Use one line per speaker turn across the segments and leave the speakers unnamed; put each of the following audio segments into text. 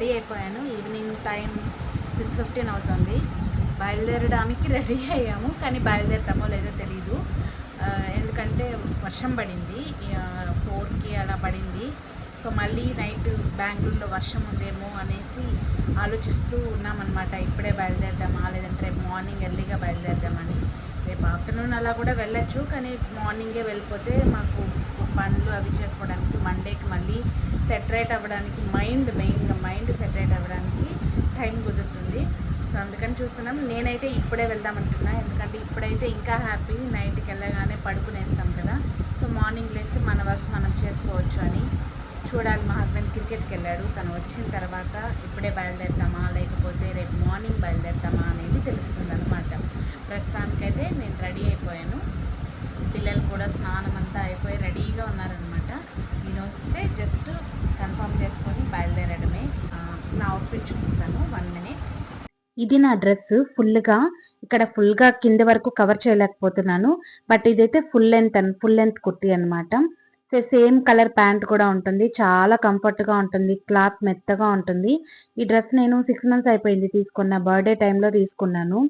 Ready అయిపోయాను. Evening time 6:15 అవుతుంది. బయలుదేరడానికి ready అయ్యాము, కానీ బయలుదేరుతామో లేదో తెలీదు. ఎందుకంటే వర్షం పడింది, 4కి అలా పడింది. సో మళ్ళీ నైట్ బెంగళూరులో వర్షం ఉందేమో అనేసి ఆలోచిస్తూ ఉన్నామన్నమాట. ఇప్పుడే బయలుదేరదామా లేదంటే రేపు మార్నింగ్ ఎర్లీగా బయలుదేరదామని. రేపు ఆఫ్టర్నూన్ అలా కూడా వెళ్ళొచ్చు, కానీ మార్నింగే వెళ్ళిపోతే మాకు పనులు అవి చేసుకోవడానికి మండేకి మళ్ళీ సెటరేట్ అవ్వడానికి మెయిన్గా మైండ్ సెటరేట్ అవ్వడానికి టైం కుదురుతుంది. సో అందుకని చూస్తున్నాం. నేనైతే ఇప్పుడే వెళ్దామంటున్నా, ఎందుకంటే ఇప్పుడైతే ఇంకా హ్యాపీ. నైట్కి వెళ్ళగానే పడుకునేస్తాం కదా, సో మార్నింగ్ లేసి మన వర్క్స్ మనం చేసుకోవచ్చు అని. చూడాలి, మా హస్బెండ్ క్రికెట్కి వెళ్ళాడు. తను వచ్చిన తర్వాత ఇప్పుడే బయలుదేరుతామా లేకపోతే రేపు మార్నింగ్ బయలుదేరుతామా అనేది తెలుస్తుంది అనమాట. ప్రస్తుతానికైతే నేను రెడీ అయిపోయాను. పిల్లలు కూడా స్నానం అంతా అయిపోయి రెడీగా ఉన్నారనమాట. నేను వస్తే జస్ట్ కన్ఫర్మ్ చేసుకొని బయలుదేరడమే. నా అవుట్ఫిట్ చూపిస్తాను, 1 minute.
ఇది నా డ్రెస్ ఇక్కడ ఫుల్గా కింద వరకు కవర్ చేయలేకపోతున్నాను. బట్ ఇదైతే ఫుల్ లెంత్ కుర్తీ అనమాట. సేమ్ కలర్ ప్యాంట్ కూడా ఉంటుంది, చాలా కంఫర్ట్గా ఉంటుంది, క్లాత్ మెత్తగా ఉంటుంది. ఈ డ్రెస్ నేను 6 months అయిపోయింది తీసుకున్న, బర్త్డే టైంలో తీసుకున్నాను.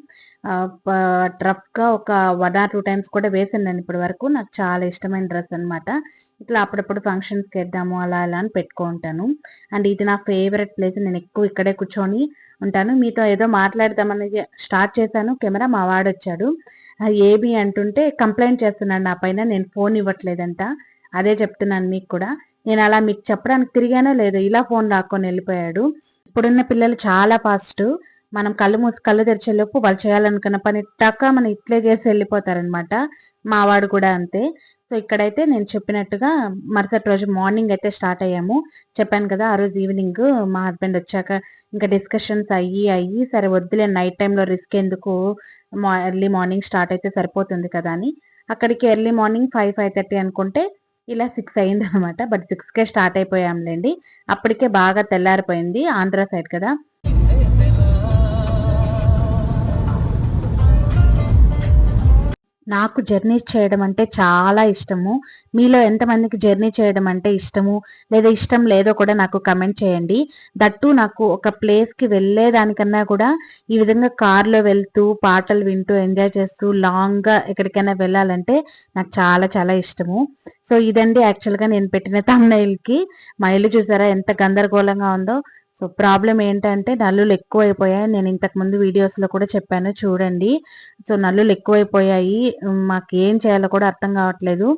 రఫ్గా ఒక 1 or 2 times కూడా వేసిందని ఇప్పటి వరకు. నాకు చాలా ఇష్టమైన డ్రెస్ అనమాట. ఇట్లా అప్పుడప్పుడు ఫంక్షన్స్కి వేద్దాము అలా అని పెట్టుకుంటాను. అండ్ ఇది నా ఫేవరెట్ ప్లేస్. నేను ఎక్కువ ఇక్కడే కూర్చొని ఉంటాను. మీతో ఏదో మాట్లాడదామని స్టార్ట్ చేశాను, కెమెరా మా వాడు వచ్చాడు. ఏమి అంటుంటే కంప్లైంట్ చేస్తున్నాడు నా పైన, నేను ఫోన్ ఇవ్వట్లేదంట. అదే చెప్తున్నాను మీకు కూడా. నేను అలా మీకు చెప్పడానికి తిరిగానో లేదో ఇలా ఫోన్ లాక్కొని వెళ్ళిపోయాడు. ఇప్పుడున్న పిల్లలు చాలా ఫాస్ట్. మనం కళ్ళు తెరిచేలోపు వాళ్ళు చేయాలనుకున్న పని మనం ఇట్లే చేసి వెళ్ళిపోతారనమాట. మా వాడు కూడా అంతే. సో ఇక్కడైతే నేను చెప్పినట్టుగా మరుసటి రోజు మార్నింగ్ అయితే స్టార్ట్ అయ్యాము. చెప్పాను కదా, ఆ రోజు ఈవినింగ్ మా హస్బెండ్ వచ్చాక ఇంకా డిస్కషన్స్ అయ్యి సరే వద్దులే, నైట్ టైంలో రిస్క్ ఎందుకు, ఎర్లీ మార్నింగ్ స్టార్ట్ అయితే సరిపోతుంది కదా అని అక్కడికి ఎర్లీ మార్నింగ్ 5-5:30 అనుకుంటే ఇలా 6 అయింది అనమాట. బట్ 6కే స్టార్ట్ అయిపోయాంలేండి. అప్పటికే బాగా తెల్లారిపోయింది, ఆంధ్ర సైడ్ కదా. నాకు జర్నీస్ చేయడం అంటే చాలా ఇష్టము. మీలో ఎంతమందికి జర్నీ చేయడం అంటే ఇష్టము, లేదా ఇష్టం లేదో కూడా నాకు కమెంట్ చేయండి. దట్టు నాకు ఒక ప్లేస్కి వెళ్ళేదానికన్నా కూడా ఈ విధంగా కార్లో వెళ్తూ పాటలు వింటూ ఎంజాయ్ చేస్తూ లాంగ్గా ఎక్కడికైనా వెళ్ళాలంటే నాకు చాలా చాలా ఇష్టము. సో ఇదండి యాక్చువల్గా నేను పెట్టిన థంబ్నెయిల్కి. మా ఇల్లు చూసారా ఎంత గందరగోళంగా ఉందో. సో ప్రాబ్లం ఏంటంటే నల్లులు ఎక్కువైపోయాయి. నేను ఇంతకు ముందు వీడియోస్లో కూడా చెప్పాను చూడండి. సో నల్లులు ఎక్కువైపోయాయి, మాకు ఏం చేయాలో కూడా అర్థం కావట్లేదు.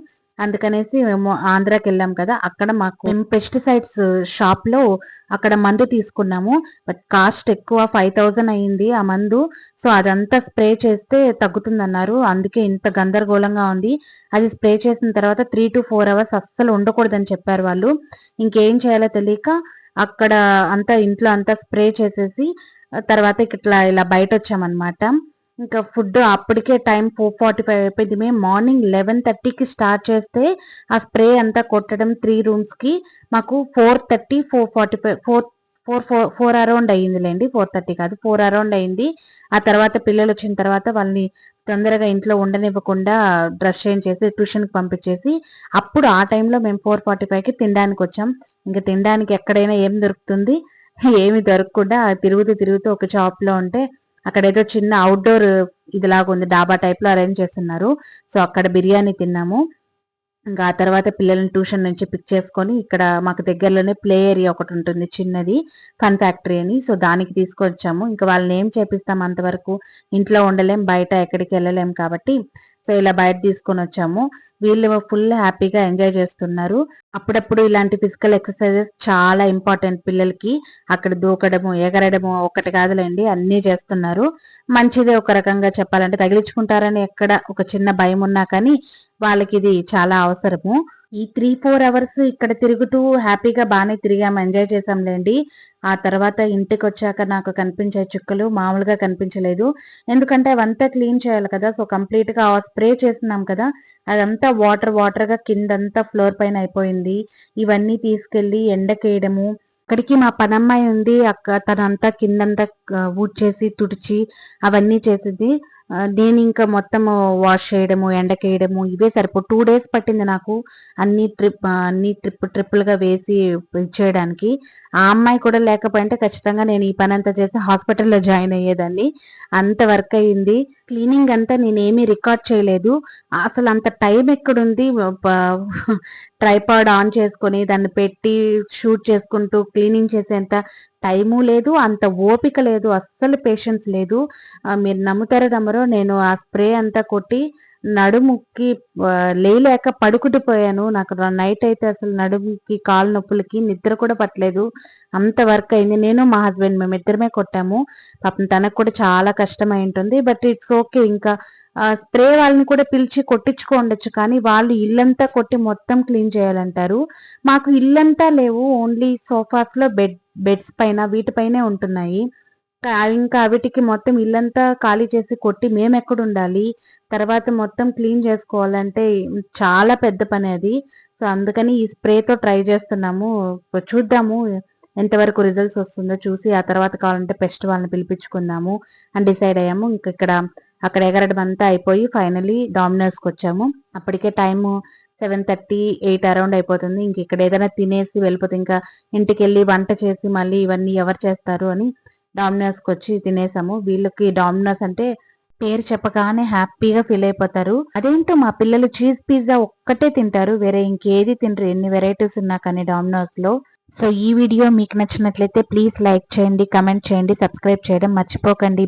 అందుకనేసి మేము ఆంధ్రాకి వెళ్ళాం కదా, అక్కడ మేము పెస్టిసైడ్స్ షాప్లో అక్కడ మందు తీసుకున్నాము. బట్ కాస్ట్ ఎక్కువ, 5,000 అయింది ఆ మందు. సో అదంతా స్ప్రే చేస్తే తగ్గుతుందన్నారు. అందుకే ఇంత గందరగోళంగా ఉంది. అది స్ప్రే చేసిన తర్వాత 3 to 4 hours అస్సలు ఉండకూడదని చెప్పారు వాళ్ళు. ఇంకేం చేయాలో తెలియక అక్కడ అంతా ఇంట్లో అంతా స్ప్రే చేసేసి తర్వాత ఇలా బయట వచ్చామన్నమాట. ఇంకా ఫుడ్ అప్పటికే టైం 4:45 అయిపోయింది. మేము మార్నింగ్ 11:30కి స్టార్ట్ చేస్తే ఆ స్ప్రే అంతా కొట్టడం 3 rooms మాకు 4:30, 4:45, 4 అరౌండ్ అయ్యిందిలేండి. 4:30 కాదు, 4 అరౌండ్ అయింది. ఆ తర్వాత పిల్లలు వచ్చిన తర్వాత వాళ్ళని తొందరగా ఇంట్లో ఉండనివ్వకుండా డ్రెస్ చేంజ్ చేసి ట్యూషన్కి పంపించేసి అప్పుడు ఆ టైంలో మేము 4:45కి తినడానికి వచ్చాం. ఇంకా తినడానికి ఎక్కడైనా ఏం దొరుకుతుంది, ఏమి దొరకకుండా తిరుగుతూ ఒక షాప్లో ఉంటే అక్కడ ఏదో చిన్న అవుట్డోర్ ఇదిలాగా ఉంది, డాబా టైప్లో అరేంజ్ చేస్తున్నారు. సో అక్కడ బిర్యానీ తిన్నాము. ఇంకా ఆ తర్వాత పిల్లల్ని ట్యూషన్ నుంచి పిక్ చేసుకొని ఇక్కడ మాకు దగ్గరలోనే ప్లే ఏరియా ఒకటి ఉంటుంది చిన్నది, ఫన్ ఫ్యాక్టరీ అని. సో దానికి తీసుకొచ్చాము. ఇంకా వాళ్ళని ఏం చేపిస్తాం, అంతవరకు ఇంట్లో ఉండలేం, బయట ఎక్కడికి వెళ్ళలేం కాబట్టి సో ఇలా బయట తీసుకొని వచ్చాము. వీళ్ళు ఫుల్ హ్యాపీగా ఎంజాయ్ చేస్తున్నారు. అప్పుడప్పుడు ఇలాంటి ఫిజికల్ ఎక్సర్సైజెస్ చాలా ఇంపార్టెంట్ పిల్లలకి. అక్కడ దూకడము ఎగరడము ఒకటి కాదులేండి, అన్నీ చేస్తున్నారు. మంచిదే ఒక రకంగా చెప్పాలంటే. తగిలించుకుంటారని ఎక్కడ ఒక చిన్న భయం ఉన్నా కానీ వాళ్ళకి ఇది చాలా అవసరము. ఈ 3-4 hours ఇక్కడ తిరుగుతూ హ్యాపీగా బాగానే తిరిగాము, ఎంజాయ్ చేసాంలేండి. ఆ తర్వాత ఇంటికి వచ్చాక నాకు కనిపించే చుక్కలు మామూలుగా కనిపించలేదు. ఎందుకంటే అవంతా క్లీన్ చేయాలి కదా. సో కంప్లీట్ గా స్ప్రే చేస్తున్నాం కదా, అదంతా వాటర్ గా కిందంతా ఫ్లోర్ పైన అయిపోయింది. ఇవన్నీ తీసుకెళ్లి ఎండకేయడము. అక్కడికి మా పనమ్మాయి ఉంది, తనంతా కిందంతా ఊడ్చేసి తుడిచి అవన్నీ చేసింది. నేను ఇంకా మొత్తము వాష్ చేయడము, ఎండకేయడము ఇవే 2 డేస్ పట్టింది నాకు అన్ని ట్రిప్పులుగా వేసి ఇచ్చేయడానికి. ఆ అమ్మాయి కూడా లేకపోయింటే ఖచ్చితంగా నేను ఈ పనంతా చేసి హాస్పిటల్‌లో జాయిన్ అయ్యేదాన్ని. అంత వర్క్ అయింది. క్లీనింగ్ అంతా నేనేమి రికార్డ్ చేయలేదు. అసలు అంత టైం ఎక్కడుంది? ట్రైపాడ్ ఆన్ చేసుకొని దాన్ని పెట్టి షూట్ చేసుకుంటూ క్లీనింగ్ చేసేంత టైము లేదు, అంత ఓపిక లేదు, అస్సలు పేషెన్స్ లేదు. మీరు నమ్ముతారో నమ్మరో నేను ఆ స్ప్రే అంతా కొట్టి నడుముకి లేయలేక పడుకుండిపోయాను. నాకు నైట్ అయితే అసలు నడుముకి, కాళ్ళు నొప్పులకి నిద్ర కూడా పట్టలేదు. అంత వర్క్ అయింది. నేను మా హస్బెండ్ మేమిద్దరమే కొట్టాము. పాపం తనకు కూడా చాలా కష్టమై ఉంటుంది. But it's okay. ఇంకా స్ప్రే వాళ్ళని కూడా పిలిచి కొట్టించుకోండొచ్చు. కానీ వాళ్ళు ఇల్లంతా కొట్టి మొత్తం క్లీన్ చేయాలంటారు. మాకు ఇల్లంతా లేవు. ఓన్లీ సోఫాస్‌లో బెడ్స్ పైన వీటిపైనే ఉంటున్నాయి. ఇంకా వీటికి మొత్తం ఇల్లంతా ఖాళీ చేసి కొట్టి మేమెక్కడుండాలి? తర్వాత మొత్తం క్లీన్ చేసుకోవాలంటే చాలా పెద్ద పని అది. సో, అందుకని ఈ స్ప్రేతో ట్రై చేస్తున్నాము. చూద్దాము ఎంతవరకు రిజల్ట్స్ వస్తుందో చూసి ఆ తర్వాత కావాలంటే పెస్ట్ వాళ్ళని పిలిపించుకుందాము అని డిసైడ్ అయ్యాము. అక్కడ ఎగరడం అంతా అయిపోయి ఫైనల్లీ డామినోస్‌కొచ్చాము. అప్పటికే టైము 7:30, 8 అరౌండ్ అయిపోతుంది. ఇక్కడ ఏదైనా తినేసి వెళ్ళిపోతే ఇంకా ఇంటికెళ్ళి వంట చేసి మళ్ళీ ఇవన్నీ ఎవరు చేస్తారు అని డామినోస్‌కొచ్చి తినేసాము. వీళ్ళకి డామినోస్ అంటే పేరు చెప్పగానే హ్యాపీగా ఫీల్ అయిపోతారు. అదేంటో మా పిల్లలు చీజ్ పిజ్జా ఒక్కటే తింటారు. వేరే ఇంకేది తినరు. ఎన్ని వెరైటీస్ ఉన్నా కానీ డామినోస్‌లో. సో, ఈ వీడియో మీకు నచ్చినట్లయితే ప్లీజ్ లైక్ చేయండి, కమెంట్ చేయండి, సబ్స్క్రైబ్ చేయడం మర్చిపోకండి.